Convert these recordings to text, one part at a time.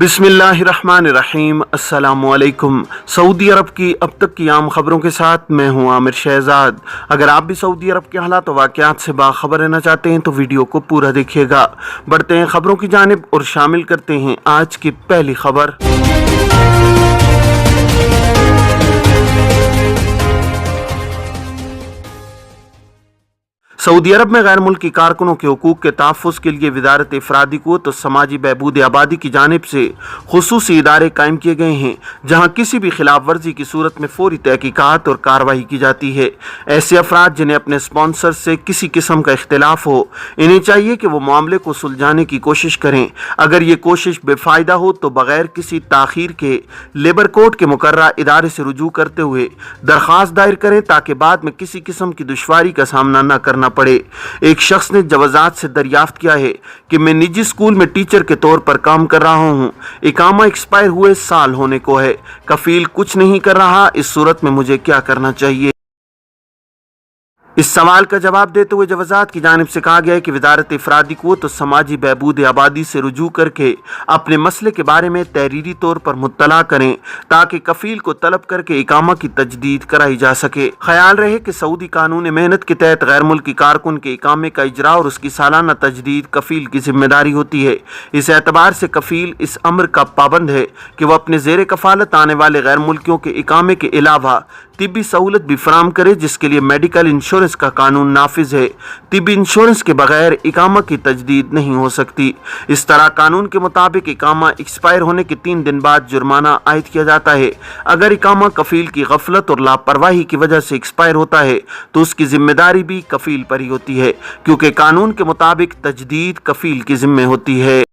बिस्मिल्लाहिर्रहमानिर्रहीम। अस्सलामुअलैकुम। सऊदी अरब की अब तक की आम खबरों के साथ मैं हूं आमिर शहजाद। अगर आप भी सऊदी अरब के हालात और वाक़यात से बाखबर रहना चाहते हैं तो वीडियो को पूरा देखिएगा। बढ़ते हैं खबरों की जानिब और शामिल करते हैं आज की पहली खबर। सऊदी अरब में गैर मुल्की कारकुनों के हुकूक के तहफ़्फ़ुज़ के लिए वज़ारत इफ़रादी क़ुव्वत और समाजी बहबूद आबादी की जानिब से ख़ुसूसी इदारे कायम किए गए हैं, जहाँ किसी भी खिलाफ वर्जी की सूरत में फ़ौरी तहक़ीक़ात और कार्रवाई की जाती है। ऐसे अफराद जिन्हें अपने स्पॉन्सर से किसी किस्म का इख्तिलाफ हो, इन्हें चाहिए कि वो मामले को सुलझाने की कोशिश करें। अगर ये कोशिश बेफ़ायदा हो तो बग़ैर किसी ताख़ीर के लेबर कोर्ट के मुकर्ररा इदारे से रुजू करते हुए दरख्वास्त दायर करें, ताकि बाद में किसी किस्म की दुश्वारी का सामना न करना पड़े। एक शख्स ने जवाजात से दरियाफ्त किया है कि मैं निजी स्कूल में टीचर के तौर पर काम कर रहा हूं, इकामा एक्सपायर हुए साल होने को है, कफील कुछ नहीं कर रहा, इस सूरत में मुझे क्या करना चाहिए? इस सवाल का जवाब देते हुए जवाजात की जानिब से कहा गया है कि वज़ारत इफ़रादी क़ुव्वत और समाजी बहबूद आबादी से रुजू करके अपने मसले के बारे में तहरीरी तौर पर मुत्तला करें, ताकि कफील को तलब करके इकामा की तजदीद कराई जा सके। ख्याल रहे कि सऊदी कानून मेहनत के तहत गैर मुल्की कारकुन के इकामे का इजरा और उसकी सालाना तजदीद कफील की जिम्मेदारी होती है। इस एतबार से कफील इस अम्र का पाबंद है कि वह अपने ज़ेर कफालत आने वाले गैर मुल्कियों के इकामे के अलावा तिब्बी सहूलत भी फराम करे, जिसके लिए मेडिकल इंश्योरेंस का कानून नाफिज है। तिब्बी इंश्योरेंस के बगैर इकामा की तजदीद नहीं हो सकती। इस तरह कानून के मुताबिक इकामा एक्सपायर होने के 3 दिन बाद जुर्माना आयद किया जाता है। अगर इकामा कफील की गफलत और लापरवाही की वजह से एक्सपायर होता है तो उसकी जिम्मेदारी भी कफील पर ही होती है, क्योंकि कानून के मुताबिक तजदीद कफील की जिम्मे होती है।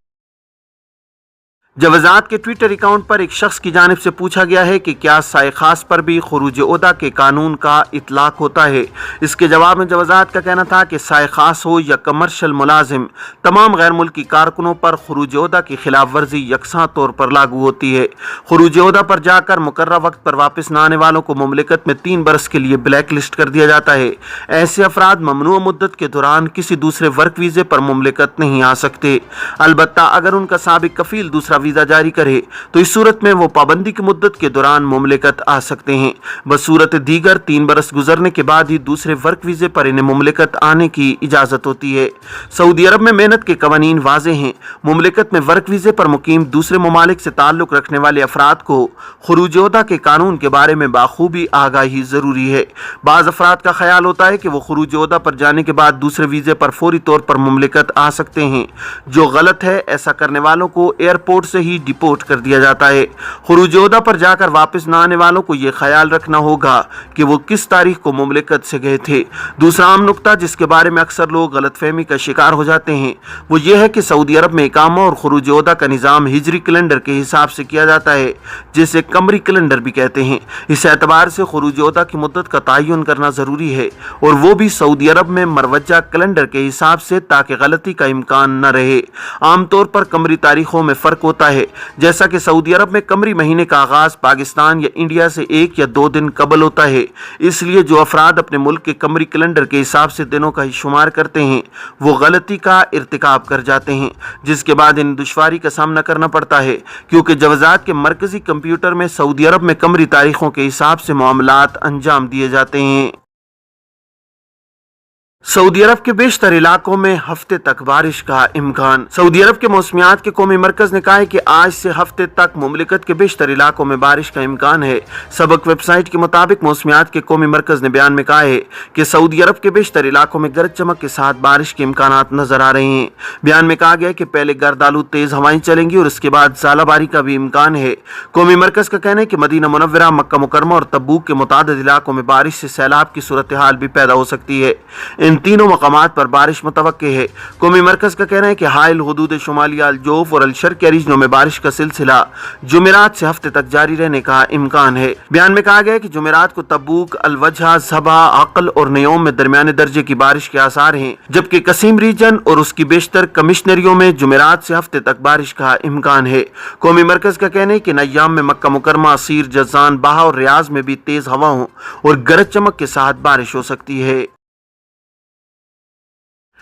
जवाजात के ट्विटर अकाउंट पर एक शख्स की जानिब से पूछा गया है कि क्या साए खास पर भी खुरूज ओहदा के कानून का इतलाक होता है। इसके जवाब में जवाजात का कहना था कि साए खास हो या कमर्शल मुलाजिम, तमाम गैर मुल्की कारकुनों पर खुरूज ओहदा की खिलाफ वर्जी यकसा तौर पर लागू होती है। खुरूज ओहदा पर जाकर मुकर्ररा वक्त पर वापस न आने वालों को मुमलिकत में 3 बरस के लिए ब्लैक लिस्ट कर दिया जाता है। ऐसे अफराद ममनूआ मुद्दत के दौरान किसी दूसरे वर्क वीज़े पर मुमलिकत नहीं आ सकते। अलबत्ता अगर उनका साबिक कफील दूसरा वीज़ा जारी करे तो इस सूरत में वो पाबंदी की मुद्दत के दौरान मुमलिकत आ सकते हैं। बसूरत दीगर 3 बरस गुजरने के बाद ही दूसरे वर्क वीज़े पर इन्हें मुमलिकत आने की इजाज़त होती है। सऊदी अरब में मेहनत के कवानीन वाज़े हैं। मुमलिकत में वर्क वीज़े पर मुकीम दूसरे ममालिक से ताल्लुक़ रखने वाले अफराद को खुरूज ओहदा के कानून के बारे में बाखूबी आगाही ज़रूरी है। बाज़ अफराद का ख्याल होता है कि वो खुरूज ओहदा पर जाने के बाद दूसरे वीज़े पर फौरी तौर पर मुमलिकत आ सकते हैं, जो गलत है। ऐसा करने वालों को एयरपोर्ट से ही डिपोर्ट कर दिया जाता है। खुरूज ओहदा पर जाकर वापस न आने वालों को यह ख्याल रखना होगा कि वो किस तारीख को मुमलिकत से गए थे। दूसरा आम नुक्ता जिसके बारे में अक्सर लोग गलतफहमी का शिकार हो जाते हैं वो ये है कि सऊदी अरब में इकामा और खुरूज ओहदा का निज़ाम हिजरी कैलेंडर के हिसाब से किया जाता है, जिसे कमरी कैलेंडर भी कहते हैं। इस एतबार से खुरूज ओहदा की मुद्दत का तयन करना ज़रूरी है, और वो भी सऊदी अरब में मरवजा कैलेंडर के हिसाब से, ताकि गलती का इम्कान न रहे। आमतौर पर कमरी तारीखों में फ़र्क होता है, जैसा कि सऊदी अरब में कमरी महीने का आगाज पाकिस्तान या इंडिया से 1 या 2 दिन कबल होता है। इसलिए जो अफराद अपने मुल्क के कमरी कैलेंडर के हिसाब से दिनों का ही शुमार करते हैं वो गलती का इर्तिकाब कर जाते हैं, जिसके बाद इन दुश्वारी का सामना करना पड़ता है, क्योंकि जवाजात के मरकजी कंप्यूटर में सऊदी अरब में कमरी तारीखों के हिसाब से मामलात अंजाम दिए जाते हैं। सऊदी अरब के बेशतर इलाकों में हफ्ते तक बारिश का इम्कान। सऊदी अरब के मौसमियात के कौमी मरकज ने कहा है कि आज से हफ्ते तक मुमलिकत के बेशतर इलाकों में बारिश का इम्कान है। सबक वेबसाइट के मुताबिक मौसमियात के कौमी मरकज ने बयान में कहा है कि सऊदी अरब के बेशतर इलाकों में गरज चमक के साथ बारिश के इम्कानात नजर आ रहे हैं। बयान में कहा गया कि पहले गर्द आलू तेज हवाएं चलेंगी और उसके बाद ज़ालाबारी का भी इम्कान है। कौमी मरकज का कहना है कि मदीना मुनव्वरा, मक्का मुकरमा और तब्बूक के मुतादिद इलाकों में बारिश से सैलाब की सूरत हाल भी पैदा हो सकती है। इन तीनों मकामात पर बारिश मुतवक्के है। कौमी मरकज का कहना है कि हाइल हुदूद शुमाली अल-जोफ और अल-शर्क के रीजनों में बारिश का सिलसिला जुमेरात से हफ्ते तक जारी रहने का इम्कान है। बयान में कहा गया है कि जुमेरात को तब्बूक, अल-वजहा, ज़बा, अक्ल और नयोम में दरमियाने दर्जे की बारिश के आसार हैं, जबकि कसीम रीजन और उसकी बेशतर कमिश्नरियों में जुमेरात से हफ्ते तक बारिश का इम्कान है। कौमी मरकज का कहना है कि नयाम में मक्का मुकरमा, असीर, जज़ान, बाहा और रियाज में भी तेज हवाओं और गरज चमक के साथ बारिश हो सकती है।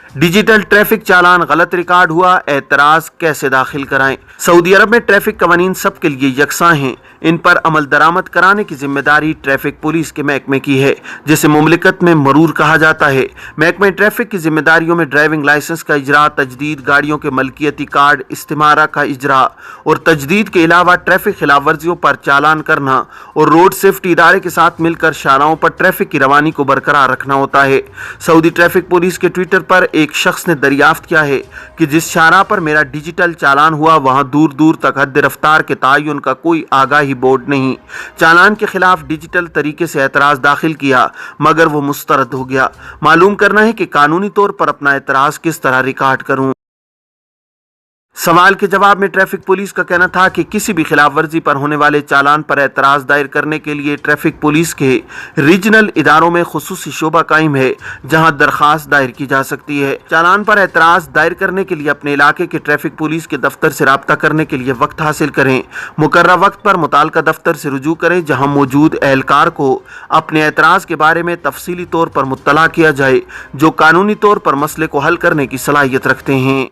डिजिटल ट्रैफिक चालान गलत रिकॉर्ड हुआ, एतराज कैसे दाखिल कराएं। सऊदी अरब में ट्रैफिक कवानीन सबके लिए यकसां हैं, इन पर अमल दरामद कराने की जिम्मेदारी ट्रैफिक पुलिस के महकमे की है, जिसे मुमलिकत में मरूर कहा जाता है। महकमे ट्रैफिक की जिम्मेदारियों में ड्राइविंग लाइसेंस का इजरा, तजदीद, गाड़ियों के मलकियती कार्ड इस्तिमारा का इजरा और तजदीद के अलावा ट्रैफिक खिलाफ वर्जियों पर चालान करना और रोड सेफ्टी इदारे के साथ मिलकर शाहराहों पर ट्रैफिक की रवानी को बरकरार रखना होता है। सऊदी ट्रैफिक पुलिस के ट्विटर पर एक शख्स ने दरियाफ्त किया है कि जिस शाहराह पर मेरा डिजिटल चालान हुआ वहां दूर दूर तक हद रफ्तार के तयन का कोई आगाही बोर्ड नहीं। चालान के खिलाफ डिजिटल तरीके से एतराज दाखिल किया मगर वो मुस्तरद हो गया। मालूम करना है कि कानूनी तौर पर अपना एतराज किस तरह रिकॉर्ड करूं। सवाल के जवाब में ट्रैफिक पुलिस का कहना था कि किसी भी खिलाफ वर्जी पर होने वाले चालान पर एतराज दायर करने के लिए ट्रैफिक पुलिस के रीजनल इदारों में खुसूसी शोबा कायम है जहां दरखास्त दायर की जा सकती है। चालान पर एतराज दायर करने के लिए अपने इलाके के ट्रैफिक पुलिस के दफ्तर से राब्ता करने के लिए वक्त हासिल करें। मुकर्रर वक्त पर मुताल्लिका दफ्तर से रुजू करें जहां मौजूद एहलकार को अपने एतराज के बारे में तफसीली तौर पर मुत्तला किया जाए जो कानूनी तौर पर मसले को हल करने की सलाहियत रखते हैं।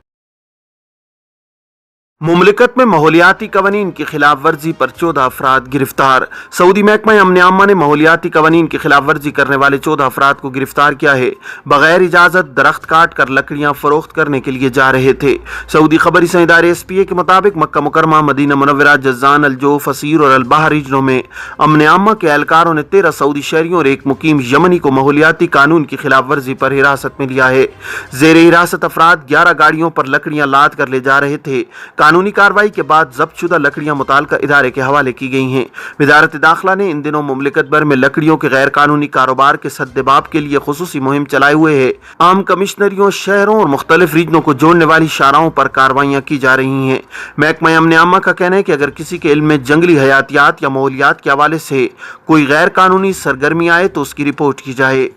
मुमलिकत में माहौलियाती कवानीन की खिलाफ वर्जी पर 14 अफराद गिरफ्तार। सऊदी महकमा अमन आमा ने माहौलियाती कवानीन की खिलाफ वर्जी करने वाले 14 अफराद को गिरफ्तार किया है। बगैर इजाजत दरख्त काट कर लकड़ियां फरोख्त करने के लिए जा रहे थे। सऊदी खबरी इदारे SPA के मुताबिक मक्का मुकरमा, मदीना मुनव्वरा, जज़ान, अलजोफ, फसीर और अलबाहर रीजनों में अमन आमा के एहलकारों ने 13 सऊदी शहरियों और एक मुकीम यमनी को माहौलियाती कानून की खिलाफ वर्जी पर हिरासत में लिया है। जेर हिरासत अफराद 11 गाड़ियों पर लकड़ियां लाद कर ले जा रहे थे। कानूनी कार्रवाई के बाद जब्त शुदा लकड़ियां मुताल्लिका इदारे के हवाले की गई हैं। वजारत दाखिला ने इन दिनों मुमलिकत भर में लकड़ियों के गैर कानूनी कारोबार के सद्देबाब के लिए खुसूसी मुहिम चलाए हुए है। आम कमिश्नरियों, शहरों और मुख्तलिफ रीजनों को जोड़ने वाली शाहराहों पर कार्रवाइयां की जा रही हैं। महकमा अमन आमा का कहना है कि अगर किसी के इल्म में जंगली हयातियात या माहौलियात के हवाले से कोई गैर कानूनी सरगर्मी आए तो उसकी रिपोर्ट की जाए।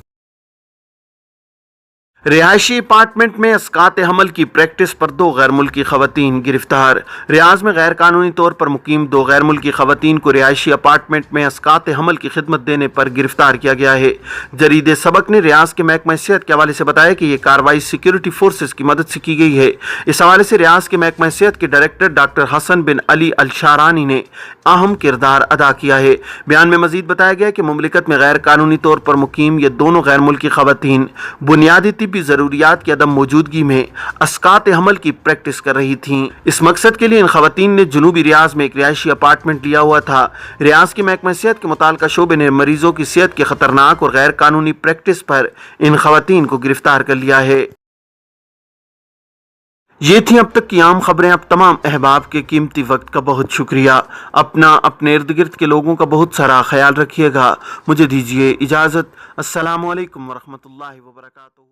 रिहायशी अपार्टमेंट में अस्कात हमल की प्रैक्टिस पर 2 गैर मुल्की खवातीन गिरफ्तार। रियाज में गैर कानूनी तौर पर मुकीम 2 गैर मुल्की खवातीन को रिहायशी अपार्टमेंट में अस्कात हमल की खिदमत देने पर गिरफ्तार किया गया है। जरीदे सबक ने रियाज के महकमा सेहत के हवाले से बताया कि यह कार्रवाई सिक्योरिटी फोर्सेस की मदद से की गई है। इस हवाले से रियाज के महकमा सेहत के डायरेक्टर डॉक्टर हसन बिन अली अल शारानी ने अहम किरदार अदा किया है। बयान में मजीद बताया गया कि मुमलिकत में गैर कानूनी तौर पर मुकीम ये दोनों गैर मुल्की खवातीन बुनियादी भी जरूरियात की अदम मौजूदगी में अस्कात हमल की प्रैक्टिस कर रही थीं। इस मकसद के लिए इन खवातीन ने जुनूबी रियाज में एक रिहायशी अपार्टमेंट लिया हुआ था। रियाज के महकमा सेहत के मुताल्लिका शोबे ने मरीजों की सेहत के खतरनाक और गैर कानूनी प्रैक्टिस पर इन खवातीन को गिरफ्तार कर लिया है। ये थी अब तक की आम खबरें। अब तमाम अहबाब के कीमती वक्त का बहुत शुक्रिया। अपना, अपने इर्द गिर्द के लोगों का बहुत सारा ख्याल रखिएगा। मुझे दीजिए इजाज़त। अस्सलामु अलैकुम वरहमतुल्लाहि वबरकातुहू।